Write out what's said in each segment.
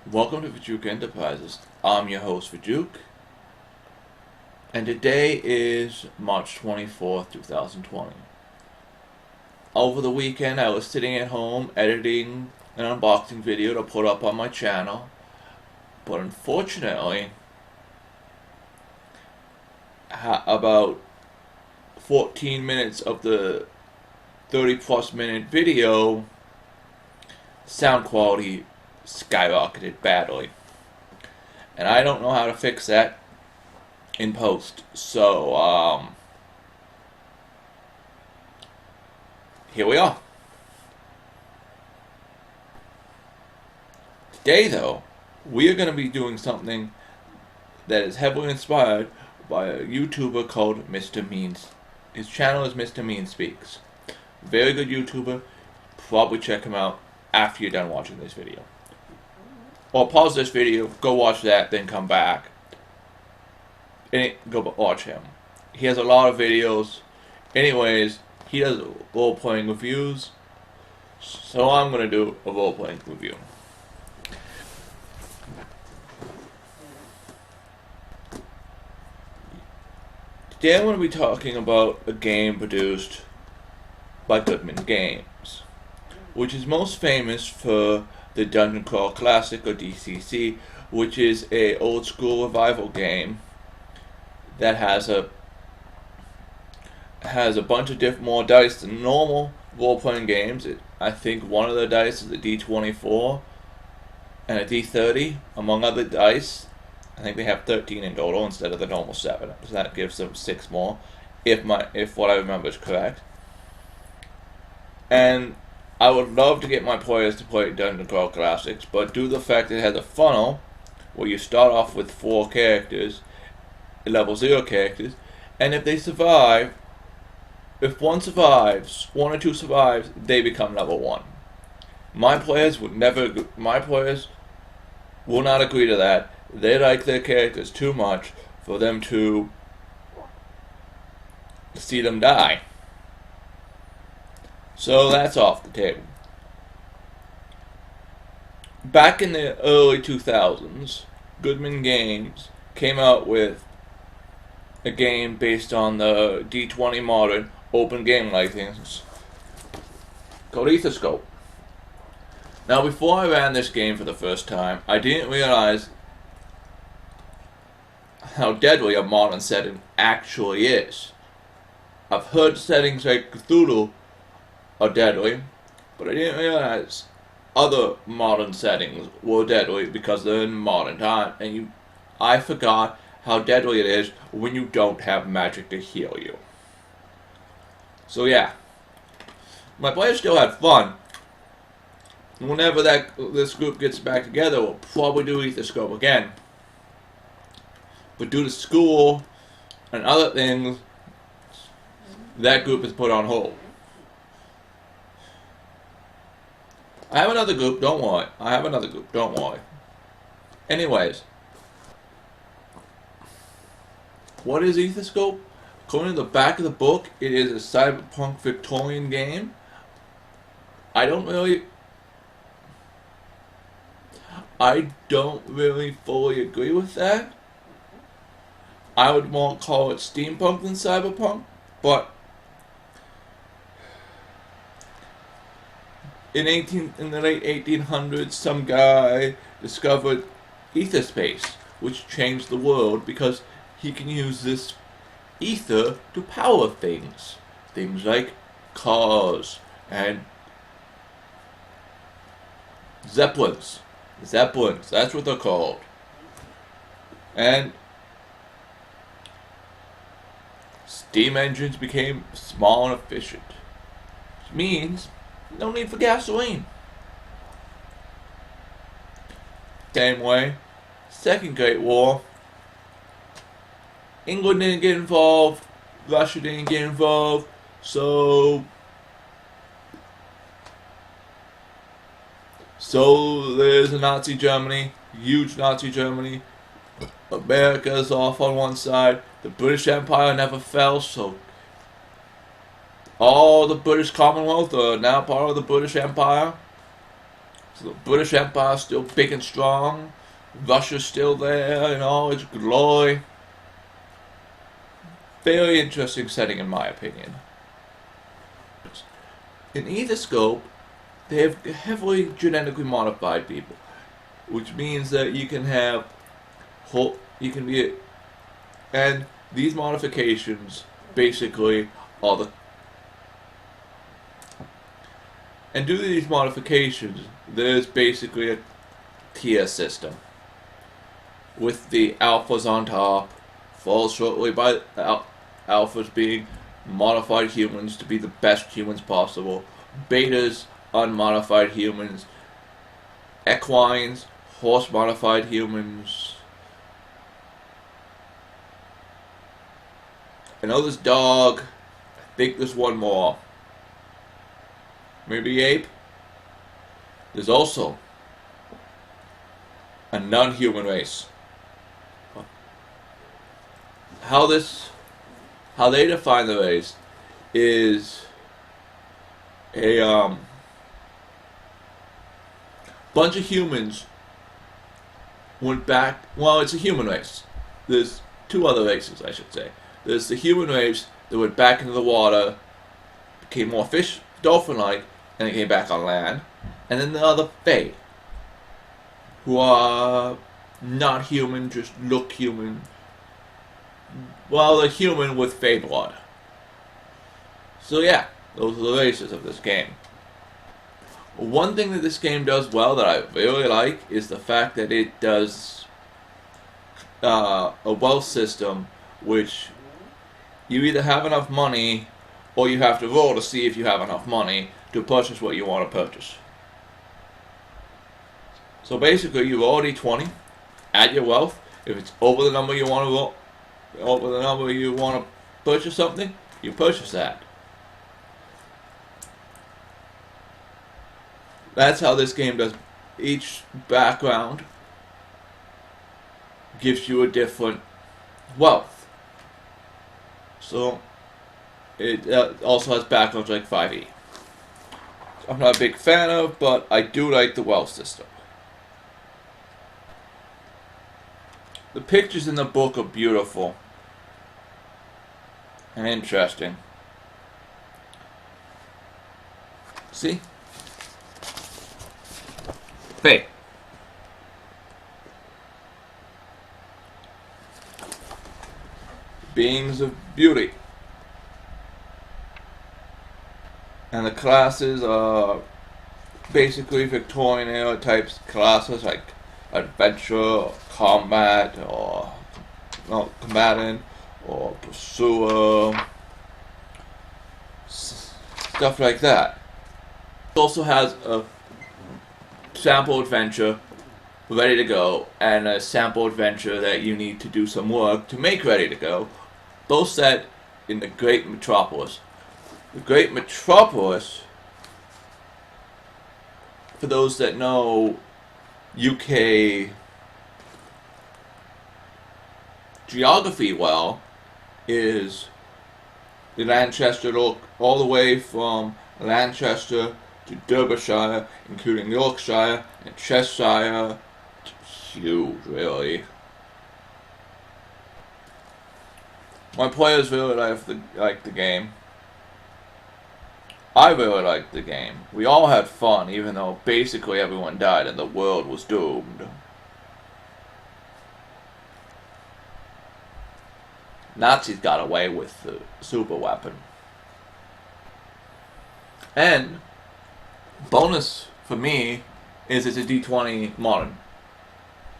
Welcome to Fjook Enterprises. I'm your host Fjook, and today is March 24th, 2020. Over the weekend, I was sitting at home editing an unboxing video to put up on my channel, but unfortunately, about 14 minutes of the 30 plus minute video, sound quality skyrocketed badly, and I don't know how to fix that in post. So here we are. Today, though, we are going to be doing something that is heavily inspired by a YouTuber called Mr. Means. His channel is Mr. Mean Speaks. Very good YouTuber. Probably check him out after you're done watching this video. Or pause this video, go watch that, then come back and go watch him. He has a lot of videos. Anyways, he does role-playing reviews, so I'm going to do a role-playing review. Today I'm going to be talking about a game produced by Goodman Games, which is most famous for the Dungeon Crawl Classic, or DCC, which is a old school revival game that has a bunch of more dice than normal role-playing games. I think one of the dice is a D24 and a D30, among other dice. I think they have 13 in total instead of the normal 7, so that gives them 6 more, if what I remember is correct. And I would love to get my players to play Dungeon Crawl Classics, but due to the fact that it has a funnel where you start off with 4 characters, level 0 characters, and if they survive, if one or two survives, they become level 1. My players will not agree to that. They like their characters too much for them to see them die. So that's off the table. Back in the early 2000s, Goodman Games came out with a game based on the D20 Modern open game license called Etherscope. Now, before I ran this game for the first time, I didn't realize how deadly a modern setting actually is. I've heard settings like Cthulhu are deadly, but I didn't realize other modern settings were deadly because they're in modern time, and I forgot how deadly it is when you don't have magic to heal you. So yeah, my players still had fun. Whenever this group gets back together, we'll probably do Etherscope again. But due to school and other things, that group is put on hold. I have another group, don't worry. Anyways, what is Etherscope? According to the back of the book, it is a Cyberpunk Victorian game. I don't really fully agree with that. I would more call it steampunk than cyberpunk, but in the late 1800s, some guy discovered ether space, which changed the world because he can use this ether to power things. Things like cars and zeppelins. Zeppelins, that's what they're called. And steam engines became small and efficient, which means no need for gasoline. Same way, Second Great War, England didn't get involved, Russia didn't get involved, so there's a Nazi Germany, huge Nazi Germany. America's off on one side. The British Empire never fell, so all the British Commonwealth are now part of the British Empire. So the British Empire is still big and strong. Russia's still there in all its glory. Very interesting setting in my opinion. In Etherscope, they have heavily genetically modified people, which means that you can have and these modifications basically are the and due to these modifications, there's basically a tier system with the alphas on top, followed shortly by alphas being modified humans to be the best humans possible, betas unmodified humans, equines horse modified humans. I know there's dog. I think there's one more. Maybe ape. There's also a non-human race. How they define the race is a bunch of humans went back. Well, it's a human race. There's two other races, I should say. There's the human race that went back into the water, became more dolphin-like, and they came back on land. And then the other Fae, who are not human, just look human. Well, they're human with Fae blood. So yeah, those are the races of this game. One thing that this game does well that I really like is the fact that it does a wealth system, which you either have enough money or you have to roll to see if you have enough money to purchase what you want to purchase. So basically, you roll a d20, add your wealth. If it's over the number you want to roll, over the number you want to purchase something, you purchase that. That's how this game does. Each background gives you a different wealth. So it also has backgrounds like 5e. I'm not a big fan of, but I do like the wealth system. The pictures in the book are beautiful and interesting. See? Fae. Beings of beauty. And the classes are basically Victorian era types classes like adventure, or combat, or combatant, or pursuer, stuff like that. It also has a sample adventure ready to go and a sample adventure that you need to do some work to make ready to go, both set in the Great Metropolis. The Great Metropolis, for those that know UK geography well, is the Lancaster, all the way from Lancaster to Derbyshire, including Yorkshire and Cheshire. It's huge, really. My players really like the game. I really liked the game. We all had fun, even though basically everyone died and the world was doomed. Nazis got away with the super weapon. And bonus for me is it's a D20 modern.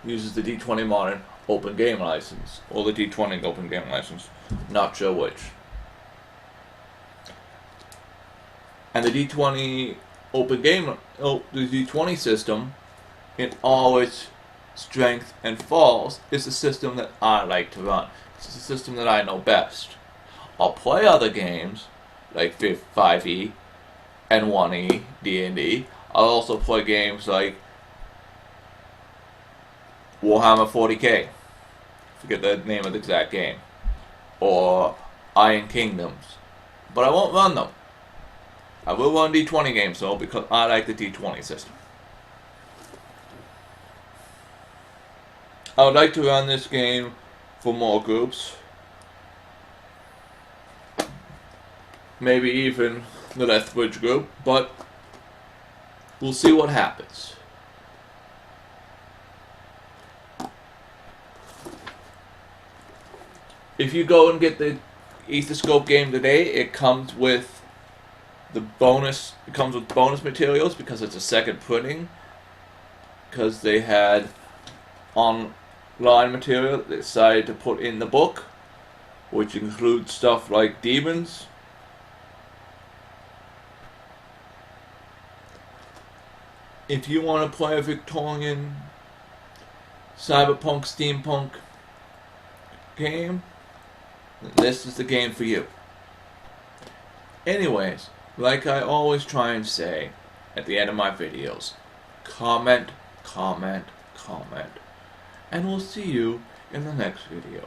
Uses the D20 modern open game license, or the D20 open game license. Not sure which. And the D20 open game, the D20 system, in all its strength and faults, is the system that I like to run. It's the system that I know best. I'll play other games, like 5e and 1e, D&D. I'll also play games like Warhammer 40k, forget the name of the exact game, or Iron Kingdoms, but I won't run them. I will run D20 games though, because I like the D20 system. I would like to run this game for more groups. Maybe even the Lethbridge group, but we'll see what happens. If you go and get the Etherscope game today, it comes with the bonus. It comes with bonus materials because it's a second printing. Because they had online material they decided to put in the book, which includes stuff like demons. If you want to play a Victorian cyberpunk steampunk game, this is the game for you. Anyways, like I always try and say at the end of my videos, comment, comment, comment, and we'll see you in the next video.